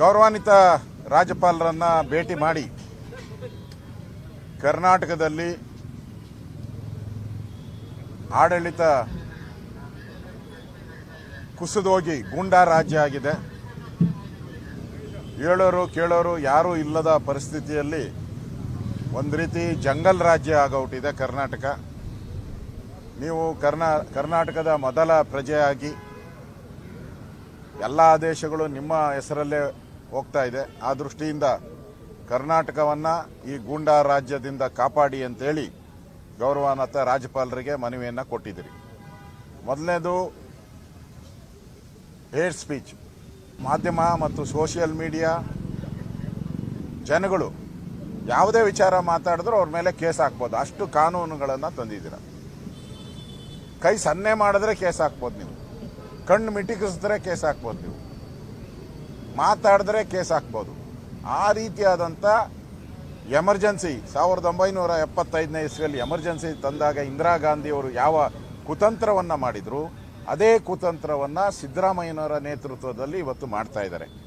ಗೌರವಾನ್ವಿತ ರಾಜ್ಯಪಾಲರನ್ನ ಭೇಟಿ ಮಾಡಿ ಕರ್ನಾಟಕದಲ್ಲಿ ಆಡಳಿತ ಕುಸಿದೋಗಿ ಗೂಂಡಾ ರಾಜ್ಯ ಆಗಿದೆ. ಹೇಳೋರು ಕೇಳೋರು ಯಾರೂ ಇಲ್ಲದ ಪರಿಸ್ಥಿತಿಯಲ್ಲಿ ಒಂದು ರೀತಿ ಜಂಗಲ್ ರಾಜ್ಯ ಆಗೋಟಿದೆ ಕರ್ನಾಟಕ. ನೀವು ಕರ್ನಾಟಕದ ಮೊದಲ ಪ್ರಜೆಯಾಗಿ ಎಲ್ಲ ಆದೇಶಗಳು ನಿಮ್ಮ ಹೆಸರಲ್ಲೇ ಹೋಗ್ತಾ ಇದೆ. ಆ ದೃಷ್ಟಿಯಿಂದ ಕರ್ನಾಟಕವನ್ನು ಈ ಗೂಂಡಾ ರಾಜ್ಯದಿಂದ ಕಾಪಾಡಿ ಅಂತೇಳಿ ಗೌರವಾನ್ವಿತ ರಾಜ್ಯಪಾಲರಿಗೆ ಮನವಿಯನ್ನು ಕೊಟ್ಟಿದ್ದೀರಿ. ಮೊದಲನೇದು ಹೇಟ್ ಸ್ಪೀಚ್. ಮಾಧ್ಯಮ ಮತ್ತು ಸೋಷಿಯಲ್ ಮೀಡಿಯಾ ಜನಗಳು ಯಾವುದೇ ವಿಚಾರ ಮಾತಾಡಿದ್ರೂ ಅವ್ರ ಮೇಲೆ ಕೇಸ್ ಹಾಕ್ಬೋದು. ಅಷ್ಟು ಕಾನೂನುಗಳನ್ನು ತಂದಿದ್ದೀರ. ಕೈ ಸನ್ನೆ ಮಾಡಿದ್ರೆ ಕೇಸ್ ಹಾಕ್ಬೋದು, ನೀವು ಕಣ್ಣು ಮಿಟಿಕಿಸಿದ್ರೆ ಕೇಸ್ ಹಾಕ್ಬೋದು, ನೀವು ಮಾತಾಡಿದ್ರೆ ಕೇಸ್ ಹಾಕ್ಬೋದು. ಆ ರೀತಿಯಾದಂಥ ಎಮರ್ಜೆನ್ಸಿ 1975ನೇ ಇಸ್ವಿಯಲ್ಲಿ ಎಮರ್ಜೆನ್ಸಿ ತಂದಾಗ ಇಂದಿರಾ ಗಾಂಧಿಯವರು ಯಾವ ಕುತಂತ್ರವನ್ನು ಮಾಡಿದ್ರು, ಅದೇ ಕುತಂತ್ರವನ್ನು ಸಿದ್ದರಾಮಯ್ಯನವರ ನೇತೃತ್ವದಲ್ಲಿ ಇವತ್ತು ಮಾಡ್ತಾ ಇದ್ದಾರೆ.